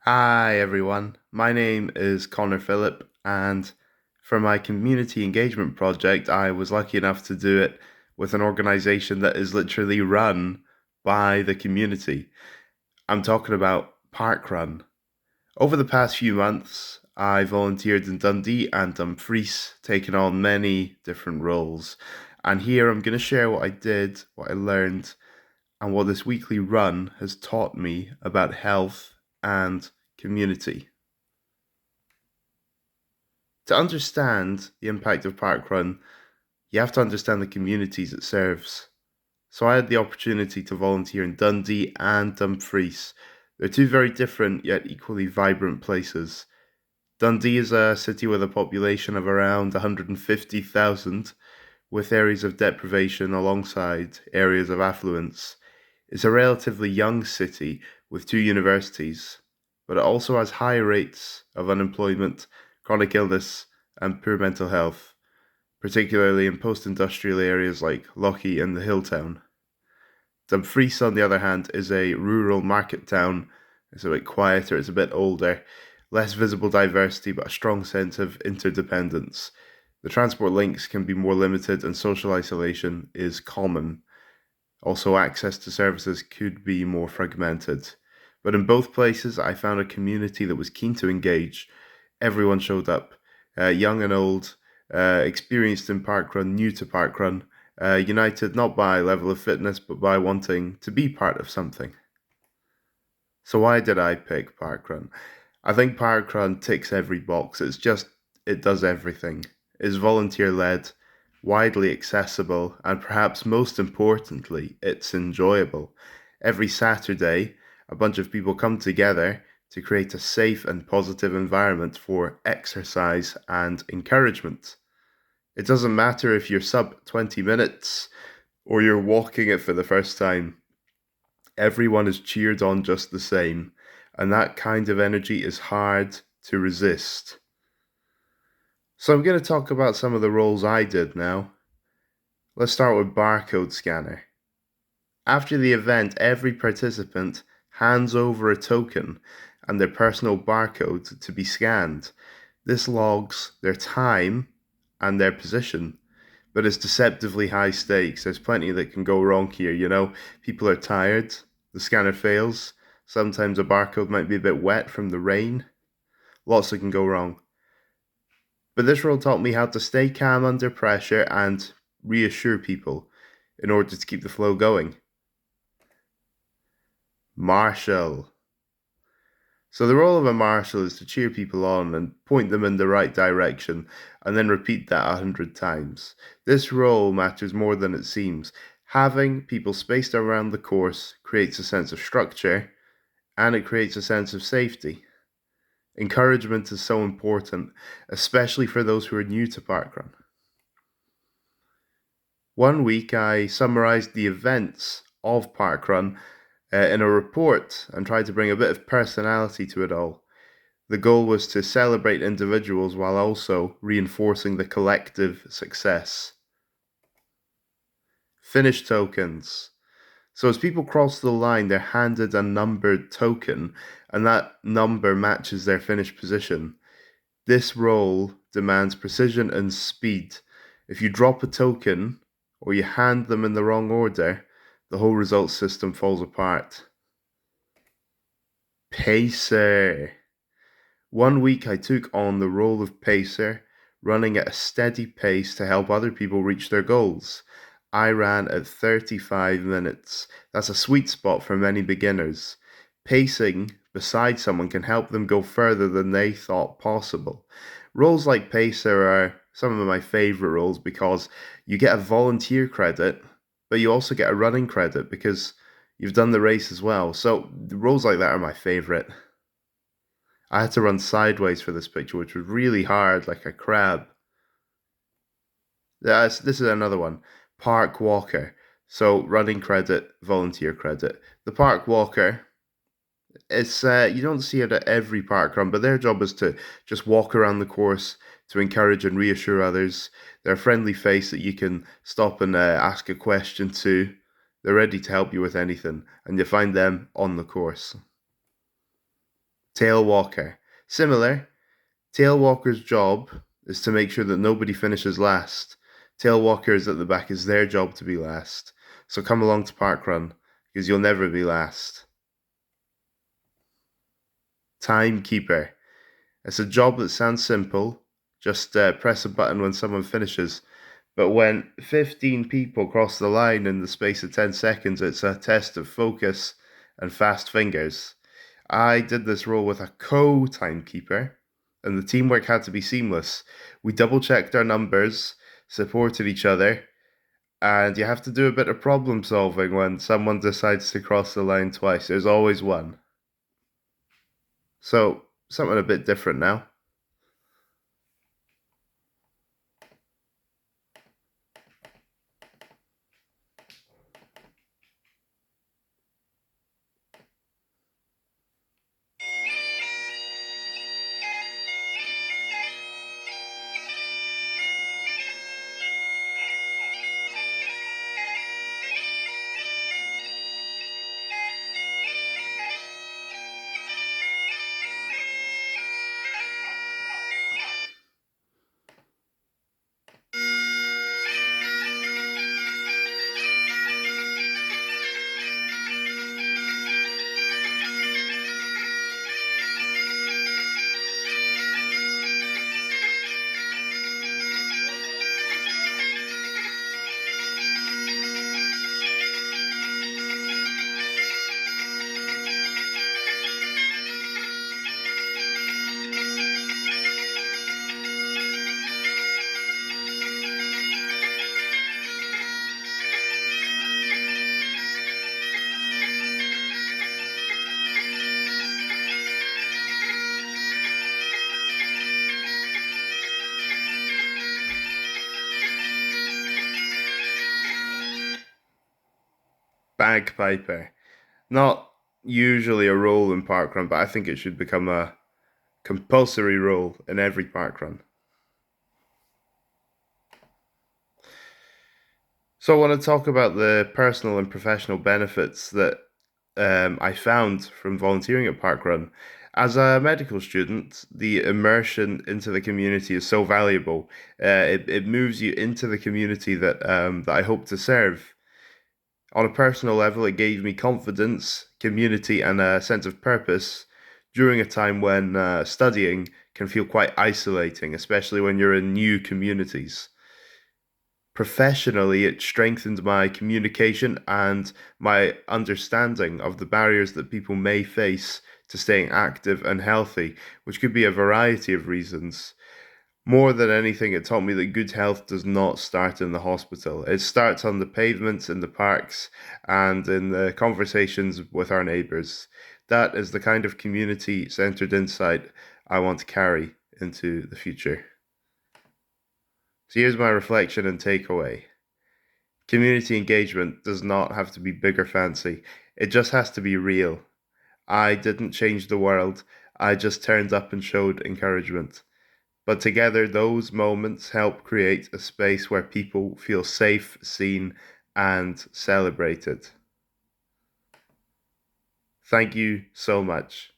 Hi everyone, my name is Connor Phillip, and for my community engagement project, I was lucky enough to do it with an organization that is literally run by the community. I'm talking about Parkrun. Over the past few months, I volunteered in Dundee and Dumfries, taking on many different roles. And here I'm going to share what I did, what I learned, and what this weekly run has taught me about health and community. To understand the impact of Parkrun, you have to understand the communities it serves. So I had the opportunity to volunteer in Dundee and Dumfries. They're two very different yet equally vibrant places. Dundee is a city with a population of around 150,000, with areas of deprivation alongside areas of affluence. It's a relatively young city with two universities, but it also has high rates of unemployment, chronic illness, and poor mental health, particularly in post industrial areas like Lochie and the Hilltown. Dumfries, on the other hand, is a rural market town. It's a bit quieter, it's a bit older, less visible diversity, but a strong sense of interdependence. The transport links can be more limited, and social isolation is common. Also, access to services could be more fragmented. But in both places, I found a community that was keen to engage. Everyone showed up, young and old, experienced in parkrun, new to parkrun, united not by level of fitness, but by wanting to be part of something. So, why did I pick parkrun? I think Parkrun ticks every box. It does everything. It's volunteer led, widely accessible, and perhaps most importantly, it's enjoyable. Every Saturday, a bunch of people come together to create a safe and positive environment for exercise and encouragement. It doesn't matter if you're sub 20 minutes or you're walking it for the first time, everyone is cheered on just the same, and that kind of energy is hard to resist. So, I'm going to talk about some of the roles I did now. Let's start with barcode scanner. After the event, every participant hands over a token and their personal barcode to be scanned. This logs their time and their position, but it's deceptively high stakes. There's plenty that can go wrong here, People are tired, the scanner fails, sometimes a barcode might be a bit wet from the rain. Lots that can go wrong. But this role taught me how to stay calm under pressure and reassure people in order to keep the flow going. Marshal. So the role of a marshal is to cheer people on and point them in the right direction, and then repeat that 100 times. This role matters more than it seems. Having people spaced around the course creates a sense of structure, and it creates a sense of safety. Encouragement is so important, especially for those who are new to parkrun. One week I summarized the events of parkrun in a report and tried to bring a bit of personality to it all. The goal was to celebrate individuals while also reinforcing the collective success. Finish tokens. So as people cross the line, they're handed a numbered token, and that number matches their finish position. This role demands precision and speed. If you drop a token or you hand them in the wrong order, the whole results system falls apart. Pacer. One week I took on the role of pacer, running at a steady pace to help other people reach their goals. I ran at 35 minutes. That's a sweet spot for many beginners. Pacing beside someone can help them go further than they thought possible. Roles like pacer are some of my favorite roles because you get a volunteer credit, but you also get a running credit because you've done the race as well. So roles like that are my favorite. I had to run sideways for this picture, which was really hard, like a crab. This is another one. Park walker. So running credit, volunteer credit. The park walker, it's you don't see it at every park run, but their job is to just walk around the course to encourage and reassure others. They're a friendly face that you can stop and ask a question to. They're ready to help you with anything, and you find them on the course. Tail walker. Similar, tail walker's job is to make sure that nobody finishes last. Tail walker is at the back, it's their job to be last. So come along to Parkrun, because you'll never be last. Timekeeper. It's a job that sounds simple. Just press a button when someone finishes. But when 15 people cross the line in the space of 10 seconds, it's a test of focus and fast fingers. I did this role with a co timekeeper, and the teamwork had to be seamless. We double checked our numbers, supported each other, and you have to do a bit of problem solving when someone decides to cross the line twice. There's always one. So, something a bit different now. Bagpiper. Not usually a role in parkrun, but I think it should become a compulsory role in every parkrun. So I want to talk about the personal and professional benefits that I found from volunteering at Parkrun. As a medical student, the immersion into the community is so valuable. It moves you into the community that I hope to serve. On a personal level, it gave me confidence, community, and a sense of purpose during a time when studying can feel quite isolating, especially when you're in new communities. Professionally, it strengthened my communication and my understanding of the barriers that people may face to staying active and healthy, which could be a variety of reasons. More than anything, it taught me that good health does not start in the hospital. It starts on the pavements, in the parks, and in the conversations with our neighbours. That is the kind of community centered insight I want to carry into the future. So here's my reflection and takeaway. Community engagement does not have to be big or fancy, it just has to be real. I didn't change the world, I just turned up and showed encouragement. But together, those moments help create a space where people feel safe, seen, and celebrated. Thank you so much.